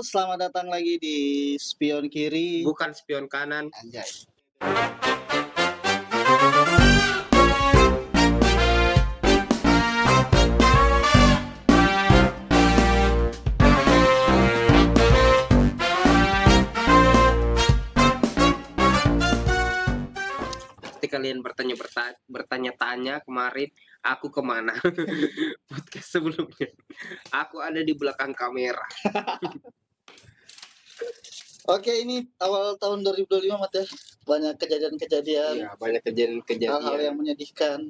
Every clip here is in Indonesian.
selamat datang lagi di Spion Kiri. Bukan spion kanan. Anjay. Pasti kalian bertanya-tanya kemarin aku kemana podcast sebelumnya. Aku ada di belakang kamera. Oke, ini awal tahun 2025 Mat ya. Banyak kejadian-kejadian, Iya, banyak kejadian-kejadian. hal-hal yang menyedihkan.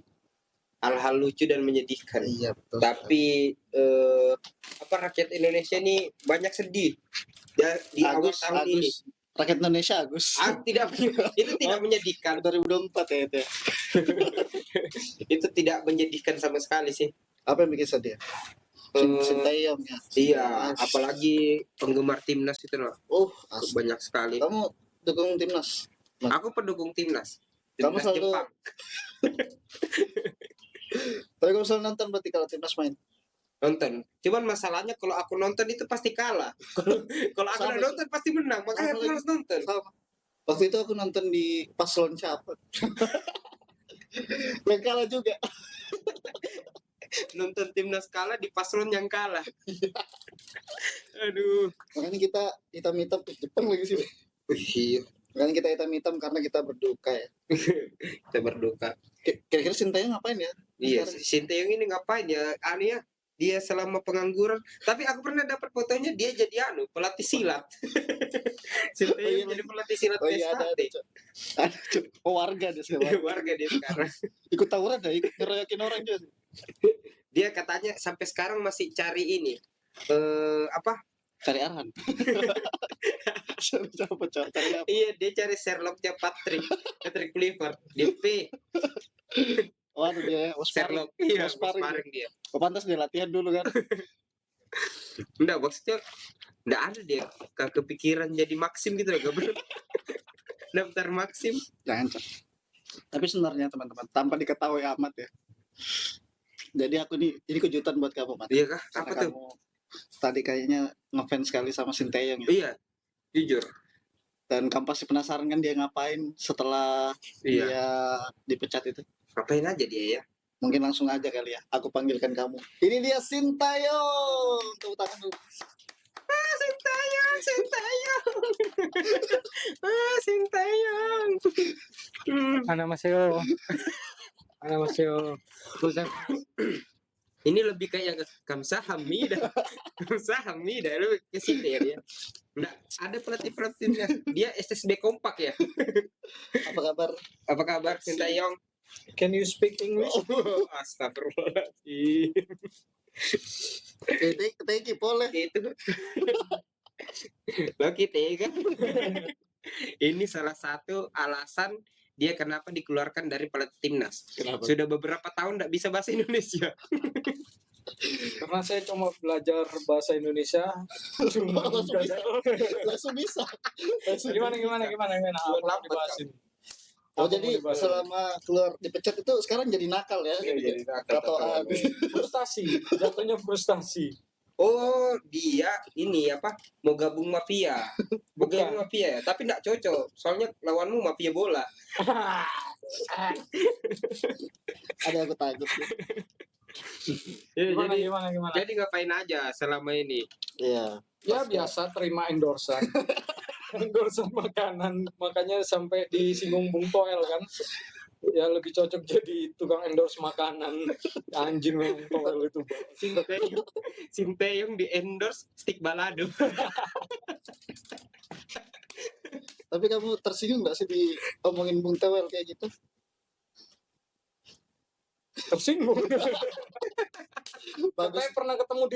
Hal-hal lucu dan menyedihkan. Iya, betul. Tapi rakyat Indonesia ini banyak sedih. Di awal tahun ini. Rakyat Indonesia Agus. Itu tidak menyedihkan. 2024 ya itu. Itu tidak menyedihkan sama sekali sih. Apa yang bikin sedih? Sintayong ya. Iya, apalagi penggemar timnas itu loh. Banyak sekali. Kamu dukung timnas? Aku pendukung timnas. Kamu Timnas selalu Jepang. Tapi kamu selalu nonton berarti kalau timnas main? Nonton. Cuman masalahnya kalau aku nonton itu pasti kalah. Kalau aku Sama nonton pasti menang. Makanya aku harus nonton. Sama. Waktu itu aku nonton di paslon siapa? Main kalah juga. Nonton timnas kalah di paslon yang kalah. Aduh. Makanya kita hitam-hitam Jepang lagi sih. Iya. Makanya kita hitam-hitam karena kita berduka ya. Kita berduka. Kira-kira Sintayong ngapain ya? Iya, Sintayong ini ngapain ya? Aneh ya. Dia selama pengangguran. Tapi aku pernah dapat fotonya dia jadi pelatih silat. Sintayong jadi pelatih silat. Oh iya ada. Warga deh sekarang. Warga dia sekarang. Ikut tawuran dah, ikut ngeroyokin orang juga. Dia katanya sampai sekarang masih cari ini. Cari Arhan. Cari apa? Iya, dia cari Sherlocknya Patrick Kluivert. Dia Waduh dia Sherlock. Iya, Sparring dia. Oh, pantas dia latihan dulu kan. Enggak, maksudnya enggak ada dia kepikiran jadi Maxim gitu loh, enggak bener. Daftar Maxim. Jangan. Tapi sebenarnya teman-teman, tanpa diketahui amat ya. Jadi aku ini kejutan buat kamu, Mat. Iya kah? Karena Apa tuh? kamu tadi kayaknya ngefans sekali sama Sintayong ya. Iya. Jujur. Dan kamu pasti penasaran kan dia ngapain setelah dia dipecat itu. Ngapain aja dia ya? Mungkin langsung aja kali ya. Aku panggilkan kamu. Ini dia Sintayong. Tepuk tangan dulu. Sintayong. Annyeonghaseyo. Ini lebih kayak Kamsahamnida. Kamsahamnida lu ke sini ya dia. Enggak, ada pelatihnya. Dia SSB kompak ya. Apa kabar Sintayong? Can you speak English? Astagfirullahaladzim. Thank you, boleh. Itu. Bagi kan. Ini salah satu alasan dia kenapa dikeluarkan dari pelatih timnas. Kenapa? Sudah beberapa tahun tidak bisa bahasa Indonesia. Karena saya cuma belajar bahasa Indonesia. Langsung bisa. Gimana? Aku dibahasin. Oh jadi selama keluar dipecat itu sekarang jadi nakal ya? Iya, jadi nakal. Frustasi, jatuhnya frustasi. Oh, dia ini mau gabung mafia. Mau Bukan. gabung mafia ya, tapi enggak cocok. Soalnya lawanmu mafia bola. Ada aku takut. Gimana? Jadi ngapain aja selama ini? Iya. Ya biasa terima endorsan. Endorsan makanan, makanya sampai disinggung Bung Toel kan. Ya lebih cocok jadi tukang endorse makanan. Anjing Bung Toel itu. Sintayong di endorse stick balado. Tapi kamu tersinggung nggak sih diomongin Bung Toel kayak gitu? Tersinggung. Bagus. Saya pernah ketemu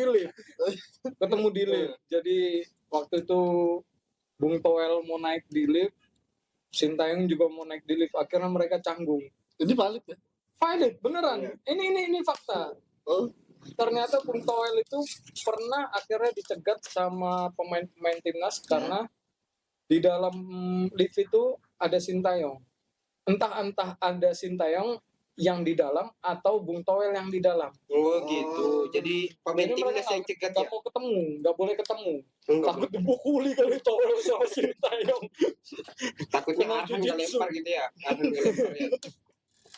di lift. Jadi waktu itu Bung Toel mau naik di lift, Sintayong juga mau naik di lift. Akhirnya mereka canggung. Ini valid ya? Valid, beneran. Ini fakta. Oh. Ternyata Bung Toel itu pernah akhirnya dicegat sama pemain-pemain timnas karena di dalam lift itu ada Sintayong. Entah ada Sintayong yang di dalam atau Bung Toel yang di dalam. Oh gitu. Jadi pemain timnas yang cegat ya. Nggak boleh ketemu. Enggak, Takut dipukuli kali Toel sama Sintayong. takutnya Kena Arhan jujitsu. ngelempar gitu ya. Arhan ngelempar ya.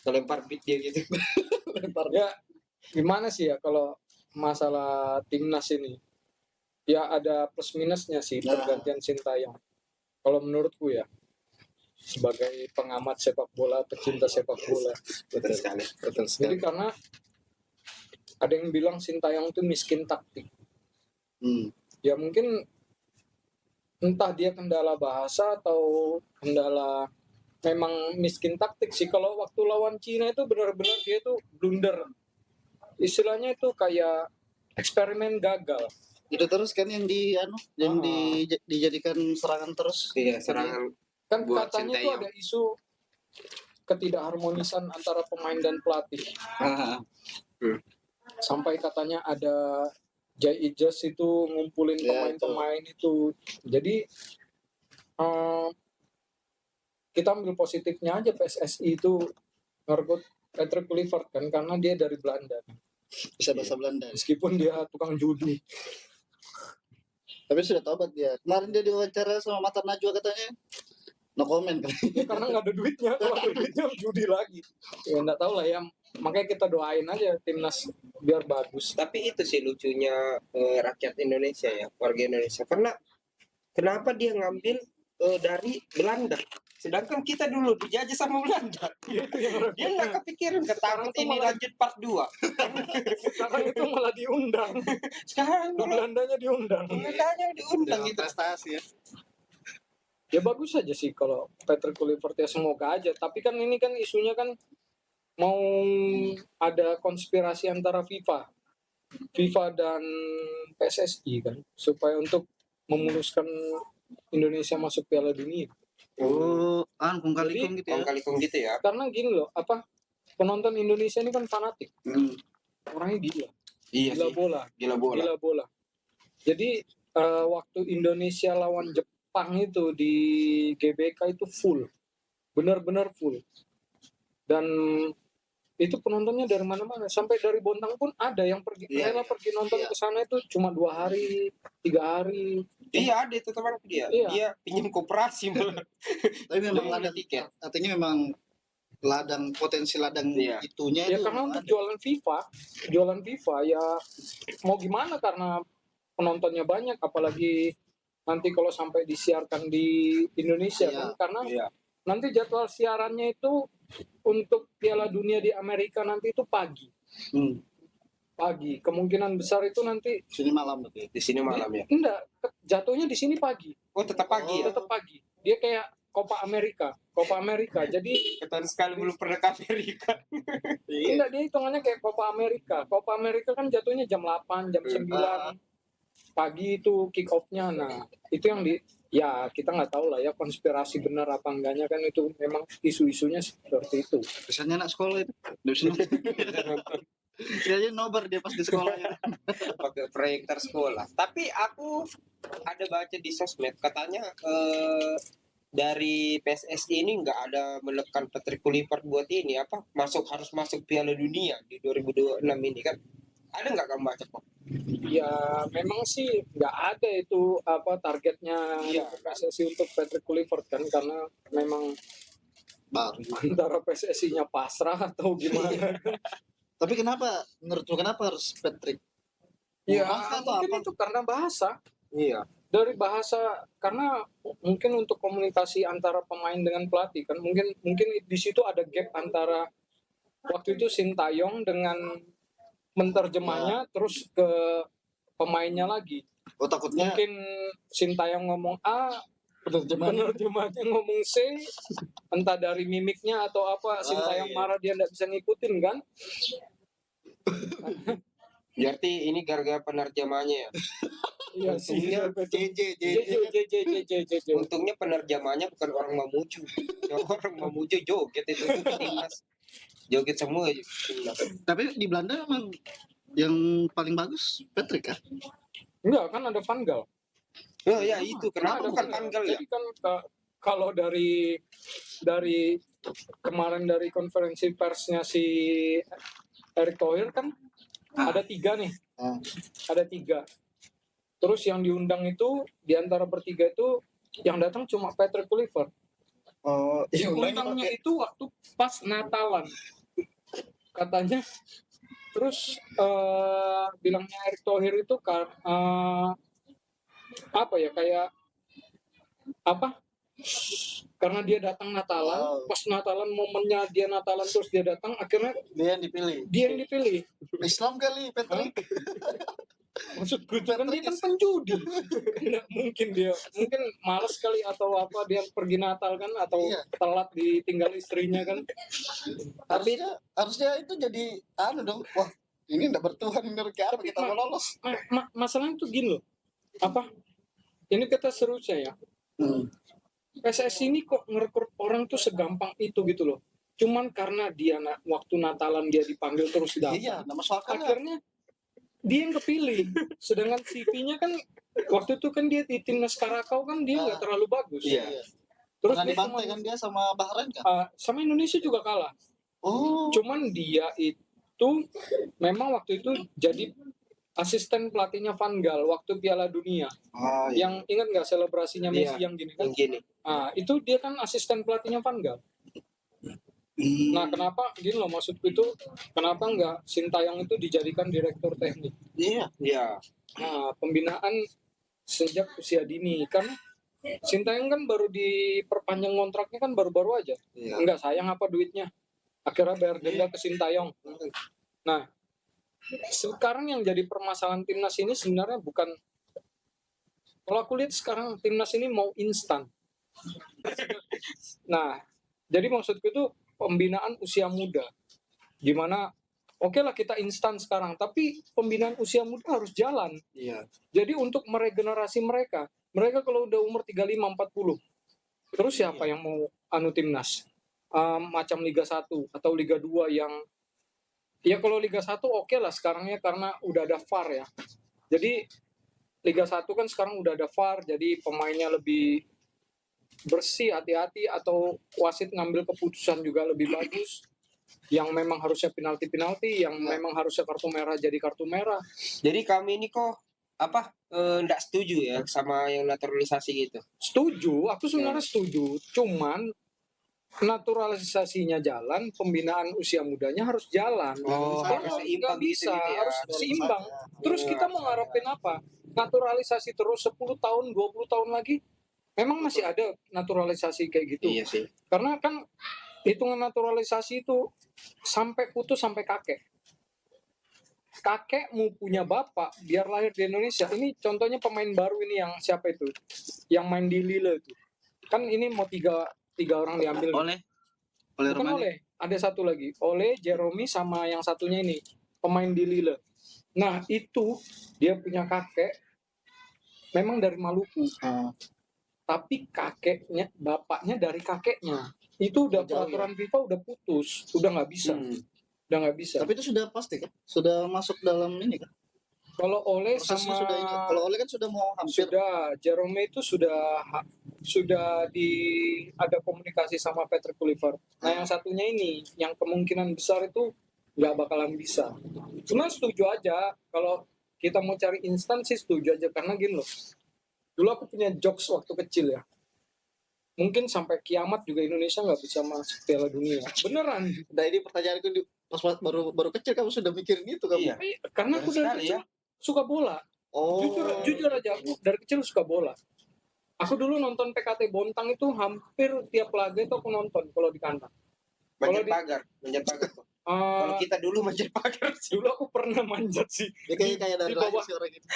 Ngelempar beat dia gitu. Ya gimana sih ya kalau masalah timnas ini? Ya ada plus minusnya sih Nah. pergantian Sintayong. Kalau menurutku ya, sebagai pengamat sepak bola, pecinta sepak bola. Betul sekali. Betul Jadi sekali. karena ada yang bilang Sintayong itu miskin taktik. Ya mungkin entah dia kendala bahasa atau kendala memang miskin taktik sih. Kalau waktu lawan Cina itu benar-benar dia itu blunder. Istilahnya itu kayak eksperimen gagal. Itu terus kan yang yang Ah. dijadikan serangan terus. Iya, serangan Kan buat katanya itu Sintayong. ada isu ketidakharmonisan antara pemain dan pelatih. Ah, Sampai katanya ada Jai Ijas itu ngumpulin Ya, pemain-pemain itu. Jadi kita ambil positifnya aja, PSSI itu ngerekrut Patrick Kluivert kan karena dia dari Belanda. bisa bahasa Belanda. Meskipun dia tukang judi. Tapi sudah tobat dia. Kemarin dia diwawancara sama Mata Najwa katanya. No comment. Ya, karena nggak ada duitnya, kalau ada duitnya judi lagi. Ya nggak tahu lah ya. Makanya kita doain aja timnas biar bagus. Tapi itu sih lucunya rakyat Indonesia ya, warga Indonesia. Karena kenapa dia ngambil dari Belanda? Sedangkan kita dulu dijajah sama Belanda. Itu yang orang Dia nggak kepikiran ketakut Sekarang tuh ini malah- lanjut part 2. sekarang itu malah diundang. Sekarang Belandanya diundang. Belandanya diundang Dengan gitu. prestasi ya. Ya bagus aja sih kalau Patrick Kluivert ya, semoga aja. Tapi kan ini kan isunya kan mau ada konspirasi antara FIFA dan PSSI kan, supaya untuk memuluskan Indonesia masuk Piala Dunia. Oh, kung kali kung gitu ya. Kong kali kong gitu ya. Karena gini loh, penonton Indonesia ini kan fanatik, orangnya gila, Iya gila sih. bola, Gila bola. gila bola. Jadi waktu Indonesia lawan Jepang itu di GBK itu full, benar-benar full. Dan itu penontonnya dari mana-mana, sampai dari Bontang pun ada yang pergi Iya, rela pergi nonton iya. ke sana itu cuma 2 hari, 3 hari. Iya, ada itu teman dia. Iya. Dia pinjam koperasi malah. Tapi memang Dia beli ladang tiket. artinya memang potensi ladang Iya. itunya Ya itu karena memang untuk ada. jualan FIFA ya mau gimana, karena penontonnya banyak, apalagi nanti kalau sampai disiarkan di Indonesia Iya. kan, karena Iya. nanti jadwal siarannya itu untuk Piala Dunia di Amerika nanti itu pagi. Kemungkinan besar itu nanti Sini malam berarti. Di sini malam ya. enggak, jatuhnya di sini pagi, Oh, tetap pagi ya. tetap pagi. Dia kayak Copa America. Jadi Ketahuan sekali belum pernah ke Amerika. Iya. enggak, dia hitungannya kayak Copa America. Copa America kan jatuhnya jam 8, jam 9 pagi itu kick off-nya. Nah, itu yang ya kita nggak tahu lah ya konspirasi benar apa enggaknya, kan itu memang isu-isunya seperti itu. Biasanya anak sekolah itu. Dia bisa nonton. Kayaknya nobar dia pas di sekolah ya. Pakai proyektor sekolah. Tapi aku ada baca di sosmed katanya dari PSSI ini nggak ada menekan Patrick Kluivert buat ini harus masuk Piala Dunia di 2026 ini kan. Ada nggak kamu baca kok? Ya memang sih nggak ada itu targetnya Iya. PSSI untuk Patrick Kluivert kan, karena memang Baru. antara PSSI-nya pasrah atau gimana. Tapi menurut lu kenapa harus Patrick? Ya Bahasa atau mungkin apa? itu karena bahasa. Iya. Dari bahasa, karena mungkin untuk komunikasi antara pemain dengan pelatih kan, mungkin di situ ada gap antara waktu itu Sintayong dengan menterjemahnya terus ke pemainnya lagi. Oh, takutnya Mungkin Sintayong ngomong A, penerjemahnya ngomong C, entah dari mimiknya atau apa, Sintayong iya. marah dia nggak bisa ngikutin kan. Berarti ini gara-gara penerjemahnya ya. Iya sih. JJ. Untungnya penerjemahnya bukan orang Mamuju. Orang Mamuju joget itu timnas. Joget semua aja. Tapi di Belanda emang yang paling bagus Patrick kan? Enggak, kan ada Van Gaal. Oh ya itu kenapa Ada bukan Van Van Gaal ya? Jadi kan kalau dari kemarin dari konferensi persnya si Erick Thohir kan ada 3 nih. Ah. Ada 3. Terus yang diundang itu di antara bertiga itu yang datang cuma Patrick Kluivert. Oh, Diundangnya itu waktu pas Natalan katanya. Terus bilangnya Erick Thohir itu apa ya, kayak apa, karena dia datang Natalan, pas Natalan momennya dia Natalan terus dia datang, akhirnya dia yang dipilih. dia yang dipilih. Islam kali Patrick. Maksud gue kan dia kan penjudi, kan nggak mungkin dia, mungkin malas kali atau apa dia pergi Natal kan, atau Iya. telat ditinggal istrinya kan. Tapi harusnya itu jadi dong. Wah, ini enggak bertuhan dari apa Tapi, kita mau lolos. Masalahnya tuh gini loh, apa? Ini kata serunya ya. PSSI ini kok ngerekrut orang tuh segampang itu gitu loh. Cuman karena dia waktu Natalan dia dipanggil terus datang. Iya, nama soalnya. Akhirnya dia yang kepilih. Sedangkan CV-nya kan waktu itu kan dia di timnas Karakau kan dia nggak terlalu bagus. Iya. Terus Pernah dia dibantai kan dia sama Bahrain kan? sama Indonesia juga kalah. Oh. Cuman dia itu memang waktu itu jadi asisten pelatihnya Van Gaal waktu Piala Dunia. Yang ingat nggak selebrasinya Messi yang gini kan? Yang gini. Itu dia kan asisten pelatihnya Van Gaal. Nah, kenapa gini loh, maksudku itu kenapa nggak Sintayong itu dijadikan direktur teknik? Iya. Nah, pembinaan sejak usia dini kan Sintayong kan baru diperpanjang kontraknya kan baru-baru aja. Iya. Enggak sayang apa duitnya. Akhirnya bayar denda ke Sintayong. Nah, sekarang yang jadi permasalahan timnas ini sebenarnya bukan, kalau aku lihat sekarang timnas ini mau instan. Nah, jadi maksudku itu pembinaan usia muda, gimana oke lah kita instan sekarang, tapi pembinaan usia muda harus jalan. Iya. Jadi untuk meregenerasi mereka kalau udah umur 35 40, terus siapa yang mau timnas? Macam Liga 1 atau Liga 2 yang ya, kalau Liga 1 oke lah sekarang ya karena udah ada VAR ya. Jadi Liga 1 kan sekarang udah ada VAR, jadi pemainnya lebih bersih, hati-hati, atau wasit ngambil keputusan juga lebih bagus. Yang memang harusnya penalti, yang memang harusnya kartu merah jadi kartu merah. Jadi kami ini kok enggak setuju ya sama yang naturalisasi gitu. Setuju, aku sebenarnya setuju. Cuman naturalisasinya jalan, pembinaan usia mudanya harus jalan. Oh, Kalau harus nggak seimbang bisa, gitu ya. harus seimbang. Terus kita mau ngarepin apa? Naturalisasi terus 10 tahun, 20 tahun lagi? Memang masih ada naturalisasi kayak gitu. Iya sih. Karena kan hitungan naturalisasi itu sampai putus sampai kakek. Kakekmu punya bapak biar lahir di Indonesia. Ini contohnya pemain baru ini yang siapa itu? Yang main di Lille itu. Kan ini mau tiga orang diambil. Oleh Bukan Romani. Oleh, ada satu lagi. Oleh, Jeromi, sama yang satunya ini pemain di Lille. Nah, itu dia punya kakek memang dari Maluku. Tapi kakeknya, bapaknya dari kakeknya. Itu udah Jauh, peraturan FIFA udah putus, udah nggak bisa. Udah nggak bisa. Tapi itu sudah pasti kan? Sudah masuk dalam ini kan? Kalau Oleh Prosesnya sama sudah ini. Kalau Oleh kan sudah mau hampir. sudah, Jerome itu sudah ada komunikasi sama Patrick Kluivert. Nah, yang satunya ini, yang kemungkinan besar itu nggak bakalan bisa. Cuma setuju aja, kalau kita mau cari instan sih setuju aja, karena gini loh. Dulu aku punya jokes waktu kecil ya. Mungkin sampai kiamat juga Indonesia nggak bisa masuk Piala Dunia. Beneran. Nah, ini pertanyaanku pas baru kecil kamu sudah mikirin itu kamu. Iya. Karena aku dari kecil suka bola. Oh. Jujur aja, aku dari kecil suka bola. Aku dulu nonton PKT Bontang itu hampir tiap laga itu aku nonton kalau di kandang. Manjat pagar kok. Kalau kita dulu manjat pagar sih. Dulu aku pernah manjat sih. Ya, kayak dari di bawah, si orang itu.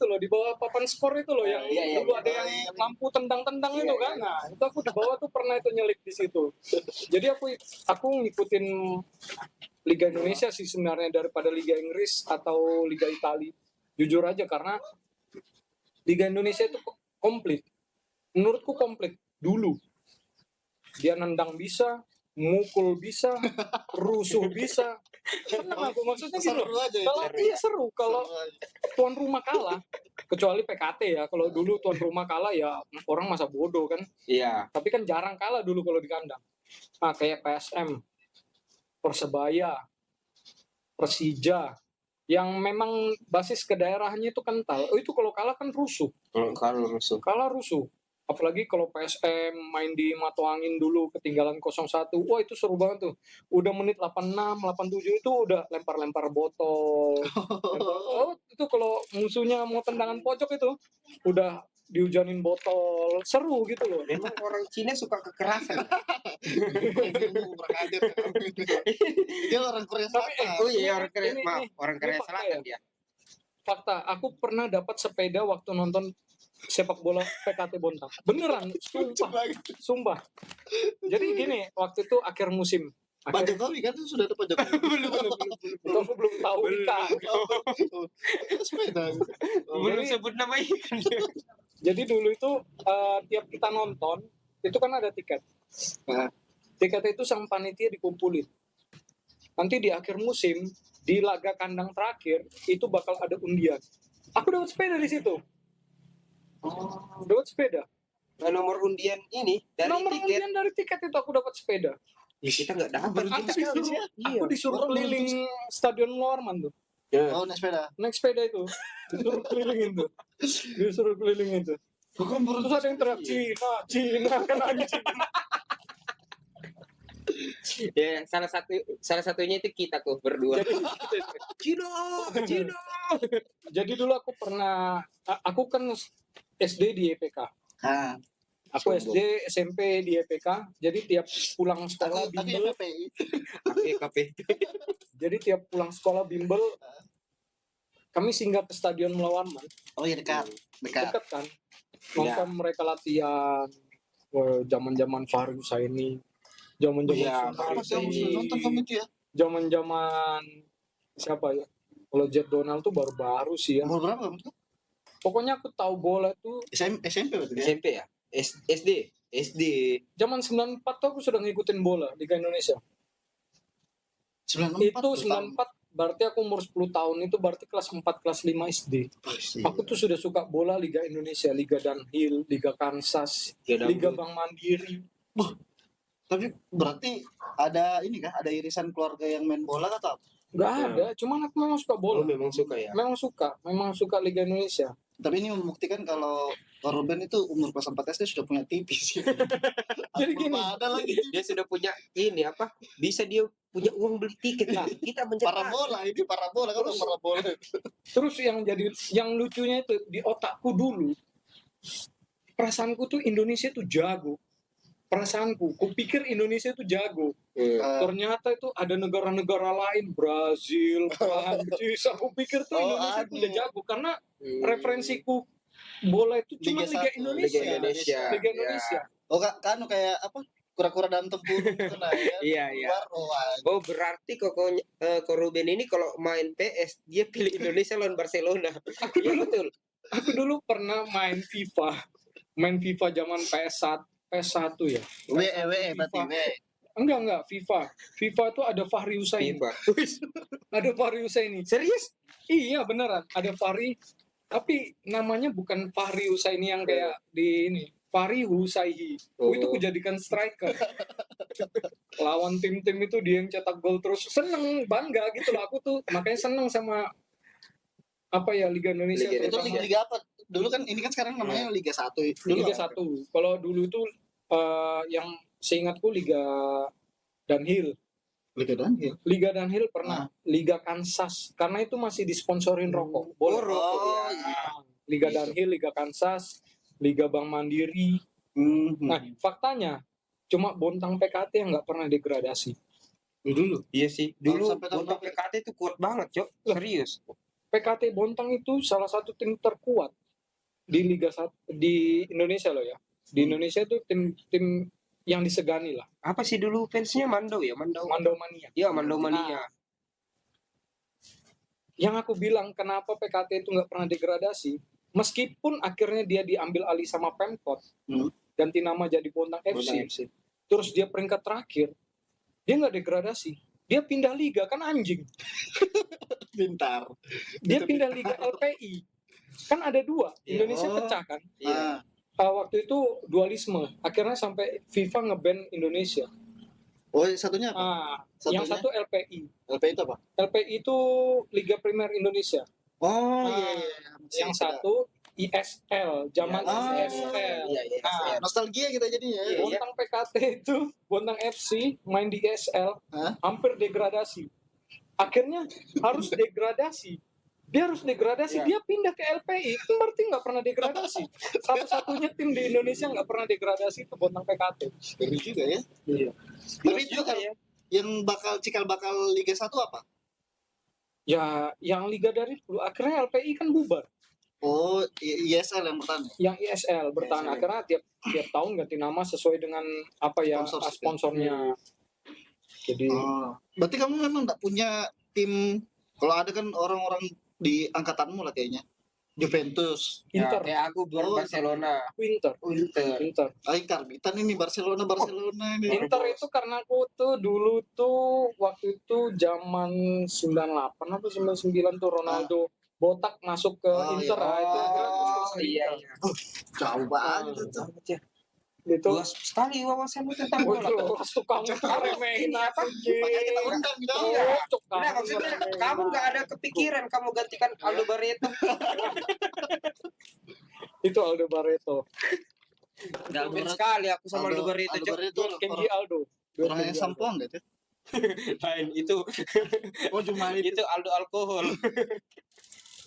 Di bawah papan skor itu loh, yang dulu ada yang lampu tendang-tendang itu kan. Nah, itu aku di bawah tuh pernah itu nyelip di situ. Jadi aku ngikutin Liga Indonesia sih sebenarnya daripada Liga Inggris atau Liga Italia. Jujur aja, karena Liga Indonesia itu komplit. Menurutku komplit dulu. Dia nendang bisa, mukul bisa, rusuh bisa. Senang aku, maksudnya gitu. Kalau seru kalau tuan rumah kalah, kecuali PKT ya. Kalau dulu tuan rumah kalah ya orang masa bodoh kan. Iya. Tapi kan jarang kalah dulu kalau di kandang. Nah, kayak PSM, Persebaya, Persija, yang memang basis ke daerahnya itu kental. Oh, itu kalau kalah kan rusuh. Kalau rusuh. Kalah rusuh. Apalagi kalau PSM main di Matoangin dulu ketinggalan 0-1. Wah, itu seru banget tuh. Udah menit 86, 87 itu udah lempar-lempar botol. Oh, itu kalau musuhnya mau tendangan pojok itu udah dihujanin botol. Seru gitu loh. Memang orang Cina suka kekerasan. Kurang ajar. Dia orang Korea Tapi, Selatan. Oh iya, orang Korea, ini- maaf, orang Korea fakta Selatan ya. dia. Fakta, aku pernah dapat sepeda waktu nonton sepak bola PKT Bontang. Beneran, sumpah. Jadi gini, waktu itu akhir musim. Pak Jokowi kan sudah ada Pak Jokowi. Itu aku belum tahu Ika. Sepeda. Belum sebut nama ikan. Jadi dulu itu tiap kita nonton itu kan ada tiket. Nah. Tiket itu sang panitia dikumpulin. Nanti di akhir musim di laga kandang terakhir itu bakal ada undian. Aku dapat sepeda di situ. Dapat sepeda. Nah, nomor undian ini dari Nomor tiket. undian dari tiket itu aku dapat sepeda. Ya, kita nggak dapat. Beruntung Aku sekali disuruh, ya. aku disuruh Orang keliling Stadion Muarman tuh. Ya. Oh, naik sepeda. Naik sepeda itu. Disuruh kelilingin tuh. Disuruh kelilingin tuh. Bukan Terus ada yang teriak Cina kan anjing. Ya, salah satunya itu kita tuh berdua. Jadi, Cino. jadi dulu aku pernah, aku kan SD di EPK. Ah, Aku Sombong. SD, SMP di EPK. Jadi tiap pulang sekolah aku bimbel, FPI. KP. jadi tiap pulang sekolah bimbel, kami singgah ke Stadion Mulawarman. Oh iya dekat. Dekat kan. Nonton mereka latihan. Wah, zaman-zaman Fahri Husaini. Zaman-zaman Iya, Sumardi. Apa kamu sudah nonton kamu itu ya? Zaman-zaman siapa ya? Kalau Jet Donald tuh baru-baru sih ya. Umur berapa kamu tuh? Pokoknya aku tahu bola tuh SMP berarti ya? SMP ya? SD. zaman 94 tuh aku sudah ngikutin bola Liga Indonesia. 94. Itu 94 berarti aku umur 10 tahun itu berarti kelas 4 kelas 5 SD. Aku tuh sudah suka bola Liga Indonesia, Liga Danhil, Liga Kansas, Liga Bank Mandiri. Tapi berarti ada ini kan? Ada irisan keluarga yang main bola atau apa? Nggak ada, cuman aku memang suka bola. Memang suka ya. Memang suka Liga Indonesia. Tapi ini membuktikan kalau Ruben itu umur kelas 4 SD sudah punya TV sih. Jadi gini, ada lagi Dia sudah punya ini apa? Bisa dia punya uang beli tiket. Nah, kita mencetak. parabola ini parabola kan parabola. terus yang lucunya itu di otakku dulu, perasaanku tuh Indonesia tuh jago. Perasaanku, kupikir Indonesia tuh jago. Ternyata itu ada negara-negara lain, Brazil, Prancis. Aku pikir tuh Indonesia tuh udah jago karena referensiku bola itu cuma Liga Liga satu, Indonesia. Liga Indonesia. Liga Indonesia. Oh kan kayak apa? Kura-kura dalam tempur gitu lah ya. Iya, iya. Oh, berarti kok Ruben ini kalau main PS dia pilih Indonesia lawan Barcelona. Iya betul. Aku dulu pernah main FIFA zaman PS1 ya. WE berarti WE. Enggak, FIFA itu ada Fahri Husaini. FIFA. Ada Fahri Husaini. Serius? Iya beneran, ada Fahri. Tapi namanya bukan Fahri Husaini yang kayak di ini. Fahri Husaihi. Itu kujadikan striker. Lawan tim-tim itu dia yang cetak gol terus. Seneng, bangga gitu loh. Aku tuh makanya seneng sama apa ya Liga Indonesia. Liga Itu terutama. liga apa? Dulu kan ini kan sekarang namanya Liga 1. Dulu Liga apa? 1. Kalau dulu itu yang seingatku Liga Danhil. Liga Danhil pernah. Liga Kansas. Karena itu masih disponsorin rokok. Bola. Oh, Nah, Liga Danhil, Liga Kansas, Liga Bank Mandiri. Nah, faktanya cuma Bontang PKT yang nggak pernah degradasi. Dulu. Iya sih. Dulu Sampai tahun Bontang PKT itu kuat banget, Cok. Serius. PKT Bontang itu salah satu tim terkuat di Liga 1 di Indonesia loh ya. Di Indonesia itu tim yang disegani lah. Apa sih dulu fansnya Mando ya? Mando Mania. Iya, Mando Mania. Yang aku bilang kenapa PKT itu nggak pernah degradasi, meskipun akhirnya dia diambil alih sama Pemkot, ganti nama jadi Bontang FC, terus dia peringkat terakhir, dia nggak degradasi, dia pindah liga kan anjing, Pintar. dia pindah liga LPI, kan ada dua, Indonesia Oh. pecah kan, Iya. waktu itu dualisme, akhirnya sampai FIFA nge-ban Indonesia, Oh, satunya apa? Ah, Satunya? yang satu LPI. LPI itu apa? LPI itu Liga Primer Indonesia. Oh, Ah, iya, iya. Masih Yang sudah. satu ISL, zaman Iya, ISL. iya, iya, Nah, iya. Nostalgia kita jadinya. Iya. Bontang PKT itu, Bontang FC main di ISL, Hah? hampir degradasi. Akhirnya harus degradasi. Dia harus degradasi, Iya. dia pindah ke LPI, kan berarti nggak pernah degradasi. Satu-satunya tim di Indonesia nggak pernah degradasi itu Bontang PKT. Ngeri juga ya. Iya. Tapi Terus itu juga kan ya. yang cikal bakal Liga 1 apa? Ya, yang liga dari dulu akhirnya LPI kan bubar. Oh, ISL yang pertama. Yang ISL bertahan ISL. akhirnya tiap tahun ganti nama sesuai dengan apa ya Sponsor. sponsornya. Jadi Oh. Berarti kamu memang nggak punya tim, kalau ada kan orang-orang di angkatanmu lah kayaknya. Juventus, Ya, Inter, kayak aku Oh, Barcelona. Inter, Inter. Karbitan ini Barcelona ini. Inter itu karena aku tuh dulu tuh waktu itu zaman 98 atau 99 tuh Ronaldo botak masuk ke Oh, Inter. iya. Ah, itu akhirnya aku suka Oh, sama iya, Inter. iya. Jauh banget Ah. itu. Itu Luas sekali wawasanmu tentang oh, bola. itu luas tuh kamu remehin apa Makanya kita undang dong. Iya, cocok Nah, kamu maksudnya ngeremehin. kamu nggak ada kepikiran kamu gantikan Aldo Barreto. Itu Aldo Barreto. Nggak mungkin sekali aku sama Aldo Barreto. Cok. Barreto Kenji Aldo. orang yang sampoan gitu. Lain itu. Oh, cuma itu. Itu Aldo alkohol.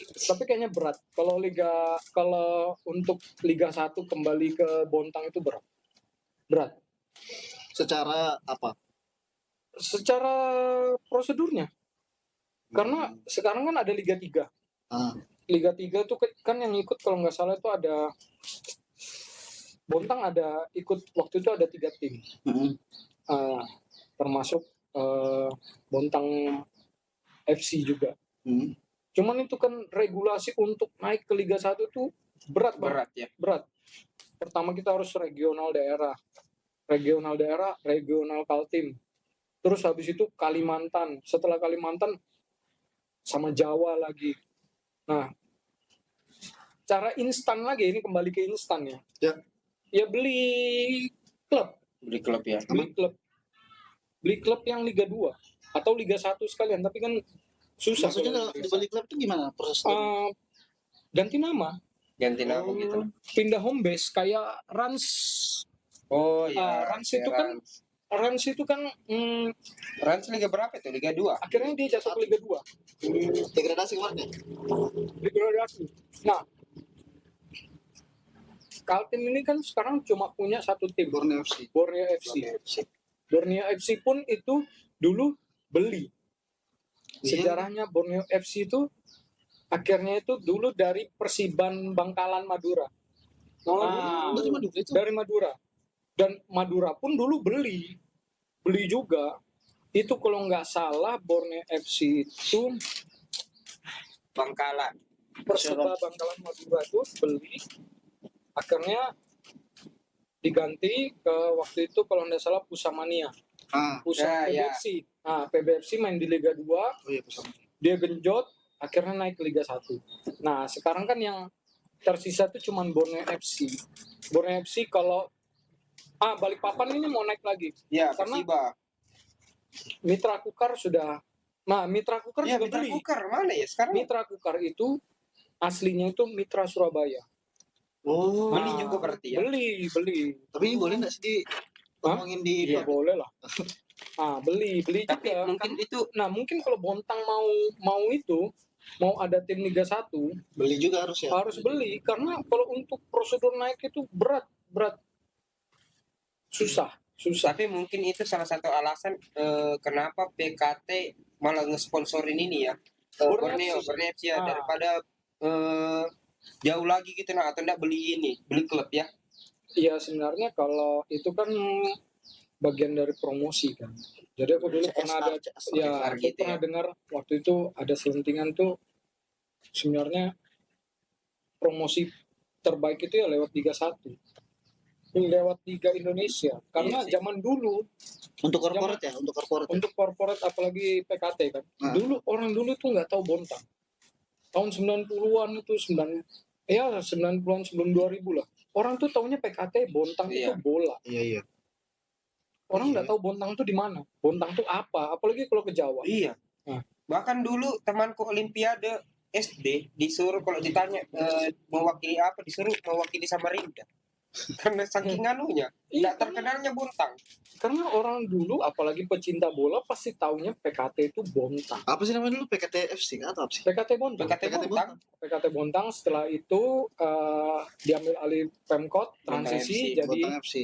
Tapi kayaknya berat. Kalau untuk Liga 1 kembali ke Bontang itu berat. Berat. Secara apa? Secara prosedurnya. Karena sekarang kan ada Liga 3. Ah. Liga 3 tuh kan yang ikut kalau nggak salah itu ada Bontang ada ikut waktu itu ada 3 tim. Termasuk Bontang FC juga. Cuman itu kan regulasi untuk naik ke Liga 1 tuh berat banget. Berat ya. Berat. Pertama kita harus regional daerah, regional Kaltim. Terus habis itu Kalimantan. Setelah Kalimantan sama Jawa lagi. Nah, cara instan lagi, ini kembali ke instan ya. Ya. Ya beli klub. Beli klub ya. Beli klub yang Liga 2 atau Liga 1 sekalian, tapi kan susah. Maksudnya kalau dibeli klub itu gimana prosesnya? Ganti nama, Ganti nama gitu. pindah home base kayak Rans. Oh iya. Rans itu kan Rans Liga berapa itu? Liga 2. akhirnya dia jatuh ke Liga 2. Degradasi kemarin. Degradasi. Nah, Kaltim ini kan sekarang cuma punya satu tim, Borneo FC. Borneo FC. Borneo FC pun itu dulu beli. Sejarahnya Borneo FC itu akhirnya itu dulu dari Persiban Bangkalan Madura. Dari Madura itu. Dari Madura. Dan Madura pun dulu beli juga. Itu kalau nggak salah Borneo FC itu Bangkalan. Persiba Bangkalan Madura itu beli. Akhirnya diganti ke waktu itu kalau nggak salah Pusamania. Pusat Ya, PBFC. Nah, PBFC main di Liga 2, Oh iya, Pusat. dia genjot, akhirnya naik ke Liga 1. Nah, sekarang kan yang tersisa itu cuma Borneo FC. Borneo FC kalau Balikpapan ini mau naik lagi. Ya, Karena Persiba. Mitra Kukar sudah. Nah, Mitra Kukar Ya, juga Mitra beli. Kukar mana ya sekarang? Mitra Kukar itu aslinya itu Mitra Surabaya. Oh. Beli juga berarti ya? Beli. Tapi ini boleh nggak sih ngomongin di Iya, boleh lah. Beli Tapi juga. mungkin itu Nah, mungkin kalau Bontang mau ada tim Liga 1, beli juga harus ya. harus beli karena kalau untuk prosedur naik itu berat. Susah. tapi mungkin itu salah satu alasan kenapa PKT malah ngesponsorin ini ya. Borneo FC ya, daripada jauh lagi gitu atau enggak beli klub ya. Iya, sebenarnya kalau itu kan bagian dari promosi kan. Jadi aku dulu pernah pernah dengar waktu itu ada selentingan tuh sebenarnya promosi terbaik itu ya lewat Liga 1. Lewat Liga Indonesia. Karena zaman dulu untuk corporate untuk corporate apalagi PKT kan. Orang dulu tuh nggak tahu Bontang. Tahun 90-an itu 90-an sebelum 2000 lah. Orang tuh taunya PKT Bontang itu bola. Iya. Orang Iya. nggak tahu Bontang tuh di mana. Bontang tuh apa? Apalagi kalau ke Jawa. Iya. Nah. Bahkan dulu temanku Olimpiade SD disuruh kalau ditanya mewakili apa, disuruh mewakili Samarinda. Karena saking anunya, Iya, tidak terkenalnya Bontang. karena orang dulu apalagi pecinta bola pasti taunya PKT itu Bontang. Apa sih namanya dulu, PKTFC atau apa sih? PKT Bontang. PKT Bontang. PKT Bontang setelah itu diambil alih Pemkot transisi FC, jadi Bontang FC.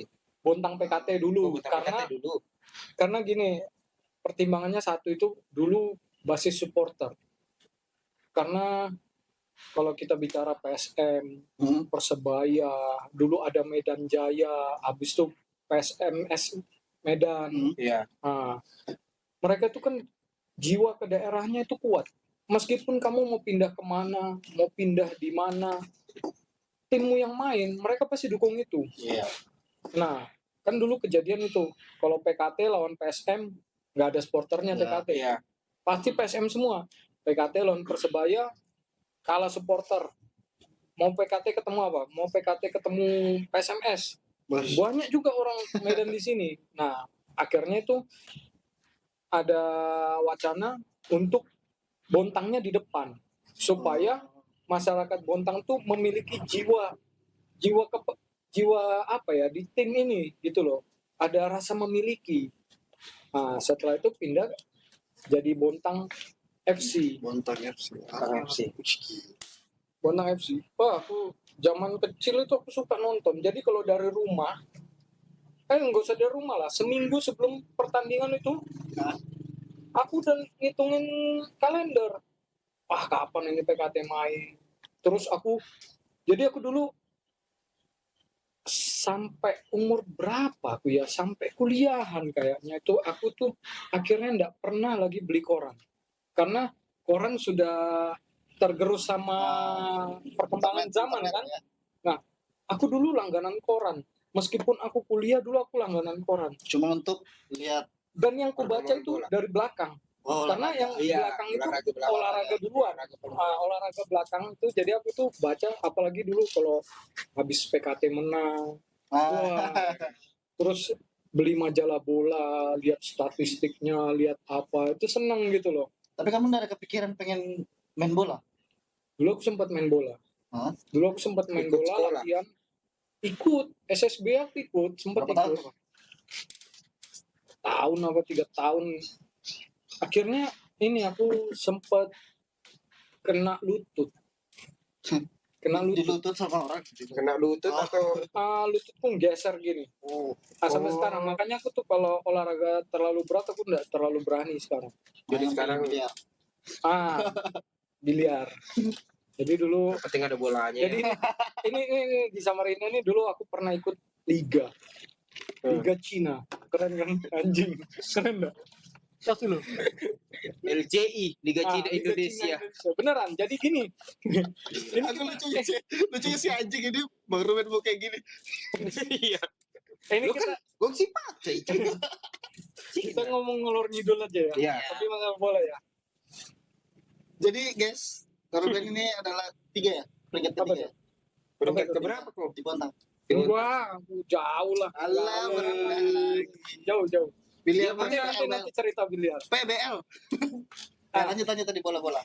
Bontang PKT dulu. Bontang karena PKT dulu. karena gini, pertimbangannya satu itu dulu basis supporter. Karena kalau kita bicara PSM, Persebaya, dulu ada Medan Jaya, habis itu PSMS Medan. Iya. Nah, mereka itu kan jiwa ke daerahnya itu kuat. Meskipun kamu mau pindah kemana, mau pindah di mana, timmu yang main, mereka pasti dukung itu. Iya. Nah, kan dulu kejadian itu, kalau PKT lawan PSM, nggak ada supporternya Ya, PKT. Iya. Pasti PSM semua. PKT lawan Persebaya, kalah supporter. Mau PKT ketemu apa? Mau PKT ketemu PSMS. Banyak juga orang Medan di sini. Nah, akhirnya itu ada wacana untuk Bontangnya di depan supaya masyarakat Bontang tuh memiliki jiwa apa ya di tim ini gitu loh. Ada rasa memiliki. Nah, setelah itu pindah jadi Bontang FC. Bontang FC. Bontang FC. Bontang FC. Wah, aku zaman kecil itu aku suka nonton. Jadi kalau dari rumah, nggak usah dari rumah lah. Seminggu sebelum pertandingan itu, aku udah ngitungin kalender. Wah, kapan ini PKT main? Terus jadi aku dulu sampai umur berapa aku ya? Sampai kuliahan kayaknya itu aku tuh akhirnya nggak pernah lagi beli koran. Karena koran sudah tergerus sama perkembangan zaman kan. Nah, aku dulu langganan koran. Meskipun aku kuliah dulu aku langganan koran. Cuma untuk lihat. Dan yang aku baca itu Bola. dari belakang. Karena yang di Iya, belakang itu belakang. olahraga duluan. Olahraga belakang itu jadi aku tuh baca apalagi dulu kalau habis PKT menang. Wah. Terus beli majalah bola, lihat statistiknya, lihat apa. Itu seneng gitu loh. Tapi kamu nggak ada kepikiran pengen main bola? Dulu aku sempat main bola. Hah? Dulu aku sempat main Ikut bola, sekolah? latihan. Ikut SSB aku ikut, sempat Berapa tahun ikut. tuh? Tahun apa 3 tahun. Akhirnya ini aku sempat kena lutut. Kena Di lutut. lutut sama orang. Kena lutut Oh. atau Lutut pun geser gini. Sampai Oh. sekarang. Makanya aku tuh kalau olahraga terlalu berat aku enggak terlalu berani sekarang. Jadi Main sekarang biliar. Biliar. Jadi dulu penting ada bolanya. jadi ini di Samarinda ini dulu aku pernah ikut liga Cina. Keren kan anjing. Keren enggak? Satu loh. LCI Liga Cina Liga Indonesia. Beneran. Jadi gini. Ini Aku lucunya si anjing ini baru main mau kayak gini. Iya. ini Lu kita, Gue sih pakai. kita ngomong ngelor ngidul aja ya. Iya. Tapi masalah bola ya. Jadi guys, Korban ini adalah 3 ya? Peringkat Apa ketiga ya? Peringkat keberapa kok? Di Bontang. Wah, jauh lah. Alah, berenang. Jauh. Biliar Nanti mana? aku nanti cerita biliar. PBL. Ya, lanjut tadi bola-bola.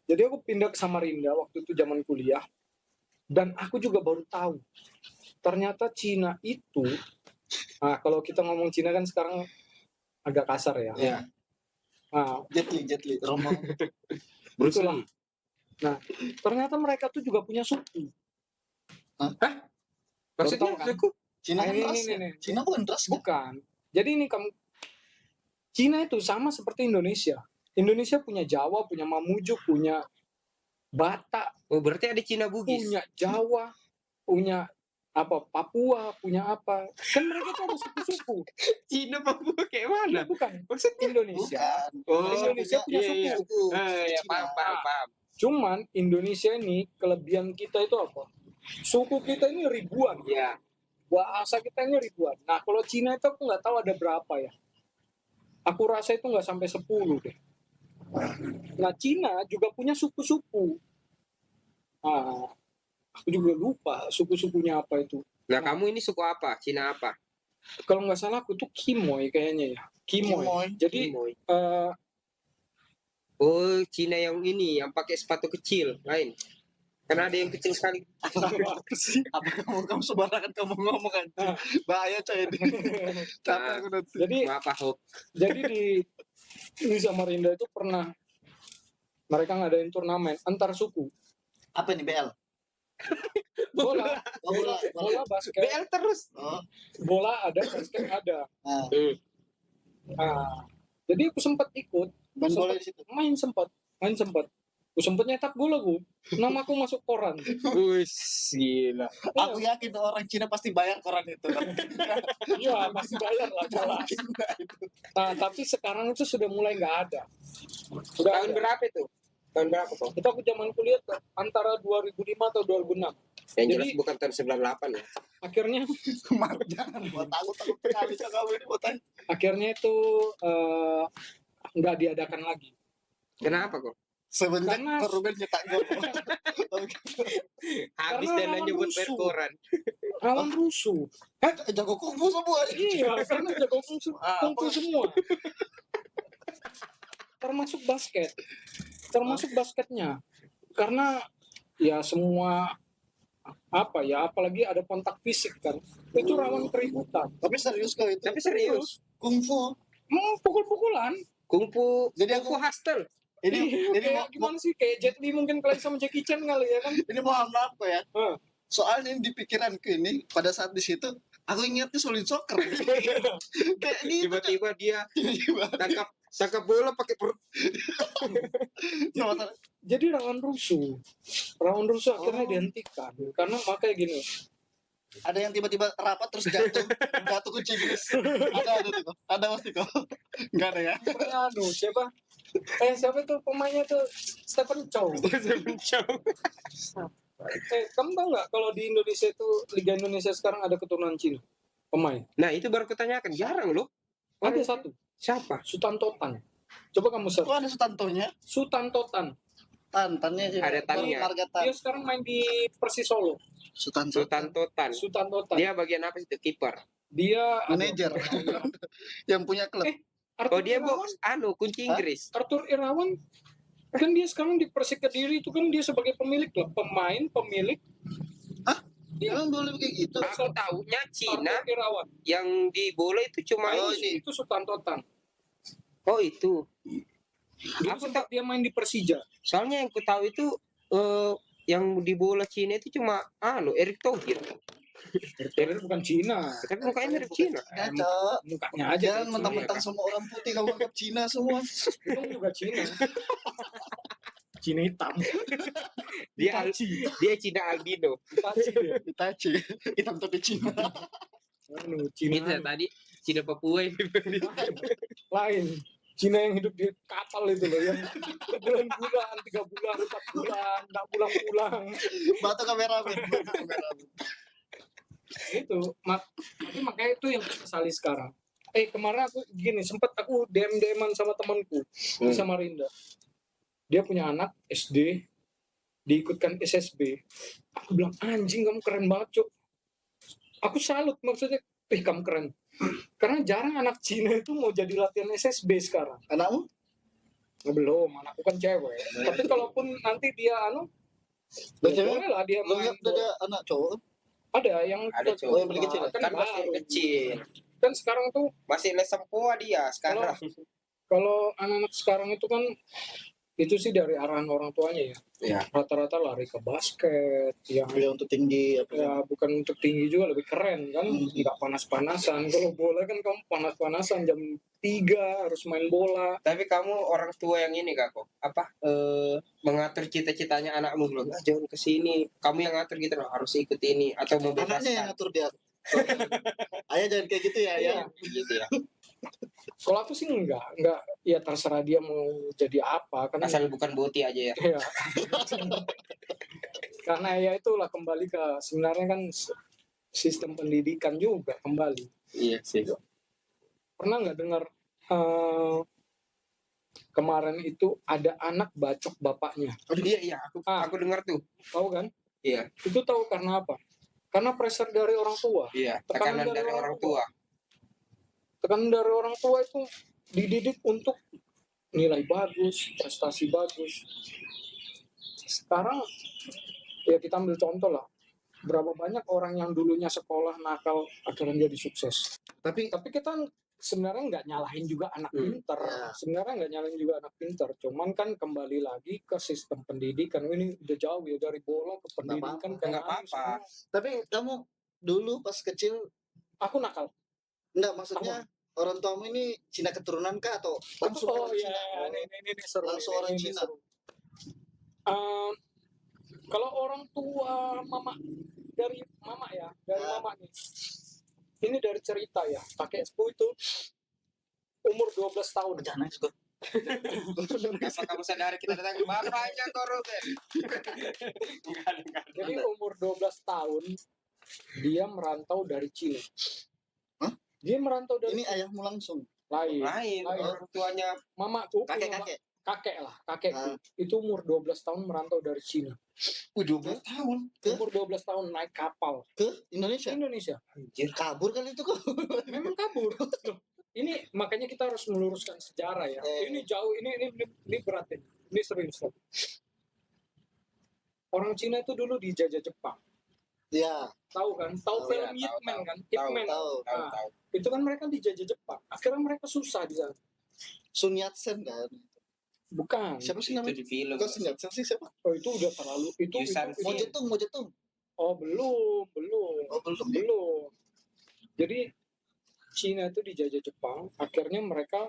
Jadi aku pindah ke Samarinda waktu itu zaman kuliah. Dan aku juga baru tahu. Ternyata Cina itu, kalau kita ngomong Cina kan sekarang agak kasar ya. Iya. Nah, Jet Li. Rombong. itulah. Nah, ternyata mereka tuh juga punya suku. Maksudnya Betul kan? suku? Cina kan Ini, ras ini, ya? ini. Cina bukan ras kan? Bukan. Jadi ini kamu Cina itu sama seperti Indonesia. Indonesia punya Jawa, punya Mamuju, punya Batak, Oh, berarti ada Cina Bugis. punya Jawa, punya apa Papua, punya apa. Kan mereka tuh ada suku-suku. Cina Papua kayak mana? Bukan. Maksudnya? Indonesia. Bukan. Indonesia punya iya, suku. iya. Cina. Paham. Cuman Indonesia ini kelebihan kita itu apa? Suku kita ini ribuan. Iya. Bahasa kita ini ribuan. Nah, kalau Cina itu aku nggak tahu ada berapa ya. Aku rasa itu nggak sampai 10 deh. Nah, Cina juga punya suku-suku. Aku juga lupa suku-sukunya apa itu. Nah, kamu ini suku apa? Cina apa? kalau nggak salah aku tuh Kimoy kayaknya ya. Kimoy. Kimoy. Jadi Kimoy. eh, Oh, Cina yang ini yang pakai sepatu kecil lain. Karena ada yang kecil sekali. Apa sih? Apa kamu sembarangan kamu ngomong kan? Ah. Bahaya coy ini. Capek aku nanti. jadi Maaf Ahok. jadi di Samarinda itu pernah mereka ngadain turnamen antar suku Apa nih BL? bola Oh, bola. bola basket BL terus. Oh. bola ada basket ada. Nah, Nah, jadi aku sempat ikut main bola di situ. main sempat aku sempat nyetak gol aku, namaku masuk koran. Wis, gila. Aku yakin tuh orang Cina pasti bayar koran itu. Iya pasti bayar lah jelas. Mungkin enggak itu. Nah tapi sekarang itu sudah mulai nggak ada. Udah Tahun ada. berapa itu? Tahun berapa kok? Itu aku zaman kuliah tuh, antara 2005 atau 2006. Yang Jadi- jelas bukan tahun 98 ya. Akhirnya Jangan buat takut sekali sama kamu ini buat tanya. akhirnya itu nggak diadakan lagi. Kenapa kok? Semenjak Karena- Ruben nyetak gol. Habis Karena dan lawan nyebut rusuh. bayar koran. Rawan rusuh. Jago kungfu semua. Iya, karena jago kungfu Apa? semua. Termasuk basket. Termasuk basketnya. Karena ya semua apa ya, apalagi ada kontak fisik kan. Itu rawan keributan. Tapi serius kau itu. Tapi serius. Kungfu. Mau pukul-pukulan. Kungfu. Jadi Kungfu hostel. Ini Kayak gimana sih? Kayak Jet Li mungkin kalian sama Jackie Chan kali ya kan. ini mohon maaf kok ya. Hah. Soalnya ini di pikiranku ini pada saat di situ aku ingatnya solid soccer. Kayak gitu. Tiba-tiba dia Tiba-tiba. tangkap bola pakai perut. Sama-sama. Jadi rawan rusuh akhirnya dihentikan karena makanya gini. Ada yang tiba-tiba rapat terus jatuh kunci Inggris. Ada tuh. Ada pasti kok. Enggak ada ya. Aduh, siapa itu pemainnya tuh Stephen Chow. Kamu tahu nggak kalau di Indonesia itu Liga Indonesia sekarang ada keturunan Cina pemain? Nah, itu baru kutanyakan. Jarang loh. Ada satu, Siapa? Sutanto Tan. Coba kamu search. Kok ada Sutantonya? Sutanto Tan. Tantannya sih. Ada tannya. Marga Tan. Dia sekarang main di Persis Solo. Sutanto. Sultan Totan. Sutanto Tan. Dia bagian apa sih itu? Kiper. Dia Manajer. Yang punya klub. Arthur Oh, dia Irawan. box kunci Inggris. Arthur Irawan kan dia sekarang di Persik Kediri itu kan dia sebagai pemilik loh, pemilik. Iya. Emang boleh kayak gitu? Aku tahunya Cina Arthur Irawan. yang di bola itu cuma Oh, ini. Itu Sutanto Tan. Oh, itu. Dulu Aku sempat dia main di Persija. Soalnya yang ku tahu itu yang di bola Cina itu cuma Erick Thohir. Dia bukan Cina. Tapi mukanya mirip Cina. Ya, Cok. Mukanya aja Jangan kayak mentang-mentang semua orang putih kamu anggap Cina semua. Cina. Itu juga Cina. Cina hitam. Dia Itachi. dia Cina albino. Itachi dia. Itachi. Hitam tapi Cina. Anu, Cina Itu tadi Cina Papua ini. lain. Cina yang hidup di kapal itu loh yang bulan-bulan, 3 bulan, 4 bulan, nggak pulang-pulang. Batu kameramen. Itu tapi makanya itu yang kesali sekarang. Kemarin aku gini sempat aku DM-an sama temanku di Samarinda. Dia punya anak SD diikutkan SSB. Aku bilang anjing kamu keren banget cuk. Aku salut maksudnya kamu keren. Karena jarang anak Cina itu mau jadi latihan SSB sekarang. Anakmu? Belum, anakku kan cewek. Tapi kalaupun nanti dia Lo ya cewek? boleh lah dia Lo main. lihat ada anak cowok? Ada yang Ada cowok. Oh, yang paling kecil ya? kan, Kan masih baru. kecil. Kan sekarang tuh Masih les sempoa dia sekarang. kalau anak-anak sekarang itu kan itu sih dari arahan orang tuanya ya. Ya. Rata-rata lari ke basket yang Dia untuk tinggi apa? ya bukan untuk tinggi juga lebih keren kan, nggak panas-panasan. Kalau bola kan kamu panas-panasan jam 3 harus main bola. Tapi kamu orang tua yang ini kak kok mengatur cita-citanya anakmu belum? Jangan ke sini. Kamu yang ngatur gitu loh, harus ikut ini atau Anaknya yang membebaskan. ngatur dia. Ayah jangan kayak gitu ya, Iya. ya. Begitu ya. Kalau aku sih enggak ya terserah dia mau jadi apa kan. Asal bukan boti aja ya. Iya. Karena ya itulah kembali ke sebenarnya kan sistem pendidikan juga kembali. Iya sih. Pernah nggak dengar kemarin itu ada anak bacok bapaknya? Iya aku dengar tuh. Tahu kan? Iya. Itu tahu karena apa? Karena pressure dari orang tua. Iya. Tekanan Tekanan dari orang tua. Tekanan dari orang tua itu dididik untuk nilai bagus, prestasi bagus. Sekarang ya kita ambil contoh lah, berapa banyak orang yang dulunya sekolah nakal akhirnya jadi sukses. Tapi Tapi kita sebenarnya nggak nyalahin juga anak pinter, ya. sebenarnya nggak nyalahin juga anak pinter, cuman kan kembali lagi ke sistem pendidikan. Ini udah jauh ya dari bola ke pendidikan, apa-apa. ke Nggak lain apa-apa. semua. tapi kamu dulu pas kecil Aku nakal. enggak, maksudnya orang tuamu ini Cina keturunan kah atau langsung Oh orang iya, Cina? Oh, ini seru. langsung ini, orang ini Cina. seru. Kalau orang tua mama, dari mama ya, dari Ya. mama nih. Ini dari cerita ya, kakekku itu umur 12 tahun. Jangan nangis gue. Apa kamu sadari kita datang bapaknya korupsi? Enggak. Jadi umur 12 tahun dia merantau dari Cina. Hah? Dia merantau dari Ini ayahmu langsung. lain. Lain orang tuanya Mamaku punya Kakek-kakek. kakek lah, kakekku. Ah. Itu umur 12 tahun merantau dari Cina. 12 tahun. Ke? Umur 12 tahun naik kapal Ke ke Indonesia. Indonesia. Anjir. Kabur kali itu kok. Memang kabur. Loh, ini makanya kita harus meluruskan sejarah ya. Ini jauh, ini berat ini. Ini serius. Orang Cina itu dulu dijajah Jepang. Ya, Tahu kan? Tahu Tahu, film ya, Ip tahu, Man tahu. kan? Ip Tahu, Man. tahu. Nah, Tahu. itu kan mereka dijajah Jepang. Akhirnya mereka susah di sana. Sun Yat-sen kan. Bukan. Siapa sih Itu namanya? di film. Kok Sun Yat-sen sih siapa? Oh, itu udah terlalu itu. Yusan itu. Mo Jetung. Oh, belum. Oh, belum. Belum. Jadi Cina itu dijajah Jepang, akhirnya mereka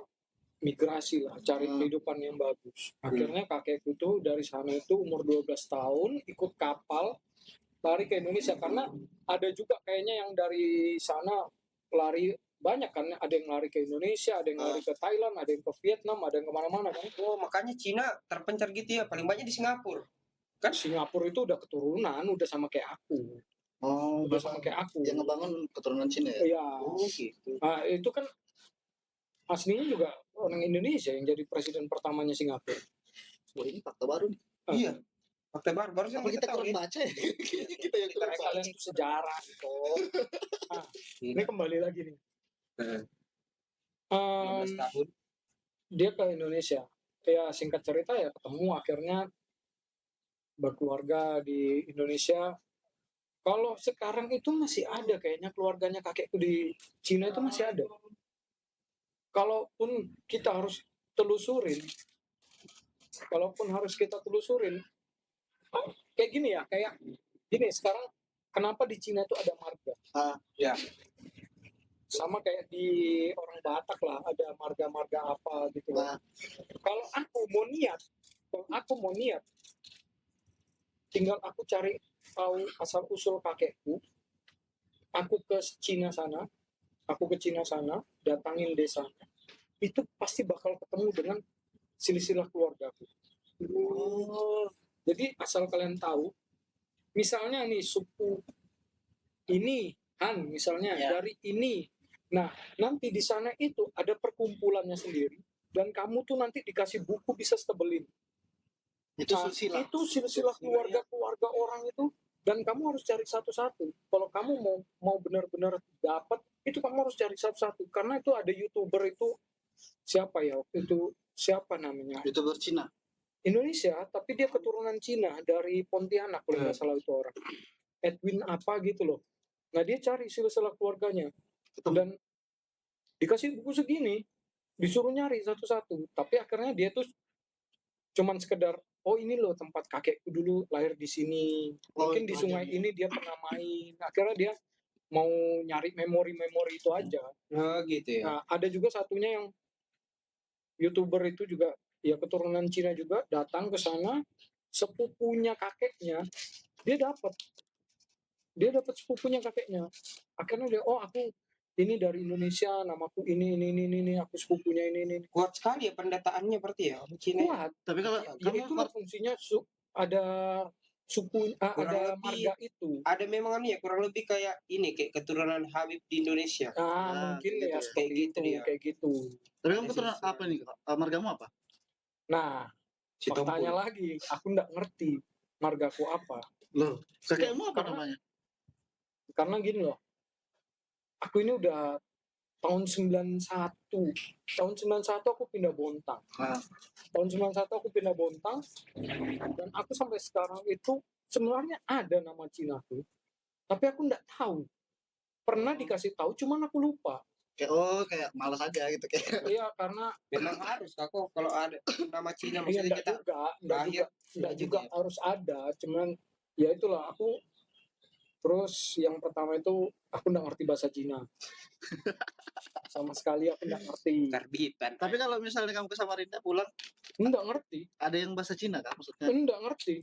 migrasi lah, cari kehidupan yang bagus. Akhirnya kakekku tuh dari sana itu umur 12 tahun ikut kapal lari ke Indonesia, karena ada juga kayaknya yang dari sana lari banyak kan, ada yang lari ke Indonesia, ada yang lari ke Thailand, ada yang ke Vietnam, ada yang kemana-mana kan. Oh, makanya Cina terpencar gitu ya, paling banyak di Singapura. Kan Singapura itu udah keturunan, udah sama kayak aku, Oh, udah sama kayak aku. yang ngebangun keturunan Cina ya? Iya. Oh, gitu. Nah, itu kan aslinya juga orang Indonesia yang jadi presiden pertamanya Singapura. Wah, ini fakta baru nih. Iya. Fakta baru Apa kita kurang baca ya? Kita yang kurang baca. Kalian itu sejarah gitu. Nah, ini kembali lagi nih. 12 tahun. Dia ke Indonesia. Ya singkat cerita ya ketemu, akhirnya berkeluarga di Indonesia. Kalau sekarang itu masih ada kayaknya keluarganya kakekku di Cina itu masih ada. Kalaupun kita harus telusurin, kayak gini ya, kayak gini sekarang kenapa di Cina itu ada marga? Ya. Sama kayak di orang Batak lah, ada marga-marga apa gitu lah. Kalau aku mau niat, tinggal aku cari tahu asal usul kakekku, aku ke Cina sana, datangin desanya, itu pasti bakal ketemu dengan silsilah keluargaku. Jadi asal kalian tahu, misalnya nih suku ini Han misalnya dari ini, nah nanti di sana itu ada perkumpulannya sendiri, dan kamu tuh nanti dikasih buku bisa setebel ini. Itu silsilah. Itu silsilah keluarga orang itu, dan kamu harus cari satu-satu. Kalau kamu mau benar-benar dapat, itu kamu harus cari satu-satu. Karena itu ada YouTuber itu siapa ya? Itu siapa namanya? YouTuber Cina. Indonesia, tapi dia keturunan Cina dari Pontianak kalau nggak salah itu orang. Edwin apa gitu loh. Nah dia cari silsilah keluarganya dan dikasih buku segini, disuruh nyari satu-satu. Tapi akhirnya dia tuh cuman sekedar, oh ini loh tempat kakekku dulu lahir di sini. Mungkin di sungai ini dia pernah main. Akhirnya dia mau nyari memori-memori itu aja. Oh, gitu ya. Nah, ada juga satunya yang YouTuber itu juga ya keturunan Cina juga, datang ke sana, sepupunya kakeknya dia dapat sepupunya kakeknya. Akhirnya dia, oh aku ini dari Indonesia, namaku ini, aku sepupunya ini. Kuat sekali ya pendataannya berarti ya Cina. Kuat. Tapi kalau Ya, kamu itulah fungsinya ada suku, ada lebih marga itu. ada memang ya kurang lebih kayak ini, kayak keturunan Habib di Indonesia. Mungkin gitu ya ya. seperti Kayak gitu itu, dia. kayak gitu. Tapi kamu keturunan apa nih? Margamu apa? Nah, Si faktanya Tompul. lagi, aku nggak ngerti margaku apa. Loh, kakekmu apa Karena- namanya? Karena gini loh, aku ini udah tahun 91. Tahun 91 aku pindah Bontang. Nah, Tahun 91 aku pindah Bontang, dan aku sampai sekarang itu sebenarnya ada nama Cina tuh, tapi aku nggak tahu. Pernah dikasih tahu, cuman aku lupa. kayak malas aja gitu kayak. Iya, karena Memang harus Kako kalau ada nama Cina iya, maksudnya kita enggak lahir juga harus ada, cuman ya itulah aku. Terus yang pertama itu aku nggak ngerti bahasa Cina. Sama sekali aku nggak ngerti. terbitan. Tapi kalau misalnya kamu ke Samarinda pulang, Nggak ngerti. ada yang bahasa Cina kan maksudnya? Nggak ngerti.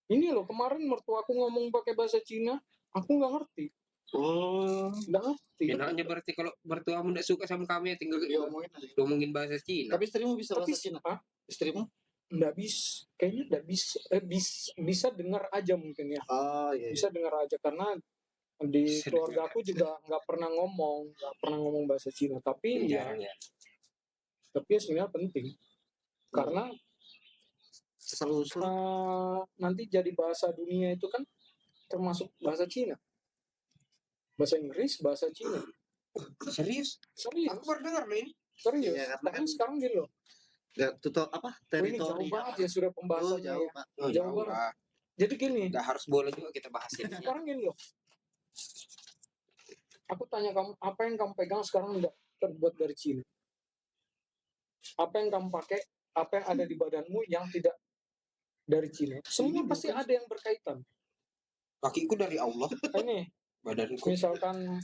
Ini loh, kemarin mertua aku ngomong pakai bahasa Cina, aku nggak ngerti. Oh, Nggak ngerti. Enaknya berarti kalau bertuamu tidak suka sama kami ya tinggal diomongin aja. ngomongin bahasa Cina. Tapi istrimu bisa Tapi bahasa Cina? ah, Istrimu? nggak bisa. Kayaknya nggak bisa. Bisa dengar aja mungkin ya. Oh iya. Bisa dengar aja karena di Bisa keluarga aku juga nggak pernah ngomong bahasa Cina. Tapi ya, Jarang ya. tapi sebenarnya penting karena Selalu usul. nanti jadi bahasa dunia itu kan termasuk bahasa Cina, bahasa Inggris, bahasa Cina. Serius? Serius, Aku baru dengar loh ini. serius. Iya, karena Karena kan- sekarang gini loh, Tutup apa? ini Teritori. jauh banget ya sudah Oh, pembahasannya jauh, ya. Pak. Oh, Jauh jauh lah. Jadi gini, Nggak harus bola juga kita bahas ini. sekarang gini loh. Aku tanya kamu, apa yang kamu pegang sekarang udah terbuat dari Cina? Apa yang kamu pakai, apa yang ada di badanmu yang tidak dari Cina? Semua Ini pasti bukan- ada yang berkaitan. Kakiku dari Allah, Ini badanku misalkan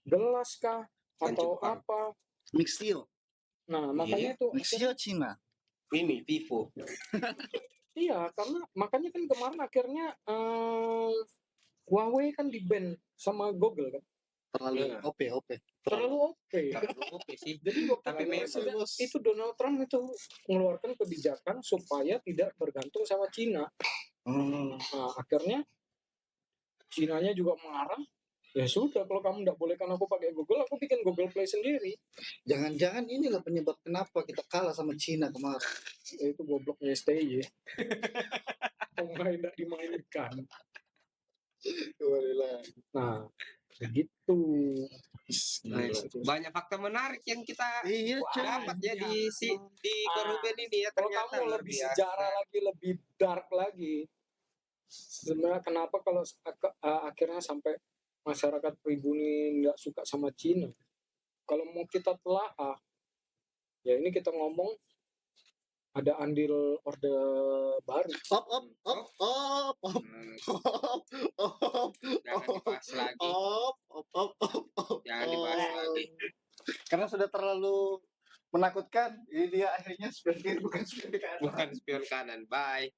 gelas kah atau Jepang. apa? Mixio. Nah, makanya itu Mixio Cina. ini Vivo. iya, karena makanya kan kemarin akhirnya Huawei kan di-ban sama Google kan. Terlalu Iya. OP. Terlalu OP. Terlalu oke sih. Jadi waktu Tapi itu memang, presiden bos. itu Donald Trump itu mengeluarkan kebijakan supaya tidak bergantung sama Cina. Hmm. Nah, akhirnya Cinanya juga marah. Ya sudah, kalau kamu nggak bolehkan aku pakai Google, aku bikin Google Play sendiri. Jangan-jangan inilah penyebab kenapa kita kalah sama Cina kemarin. Ya, itu gobloknya STY. Pemain nggak dimainkan. Alhamdulillah. Nah, begitu. banyak fakta menarik yang kita Iya, cuy. dapat ya di Koruben ini ya. Kalau Ternyata kamu luar lebih biasa. sejarah lagi, lebih dark lagi, sebenarnya kenapa kalau akhirnya sampai masyarakat pribumi nggak suka sama Cina? Kalau mau kita telaah, ya ini kita ngomong ada andil Orde Baru. Op. Hmm, jangan dibahas lagi. Jangan dibahas lagi. Karena sudah terlalu menakutkan, ini dia akhirnya seperti bukan seperti Bukan spion kanan. Bye.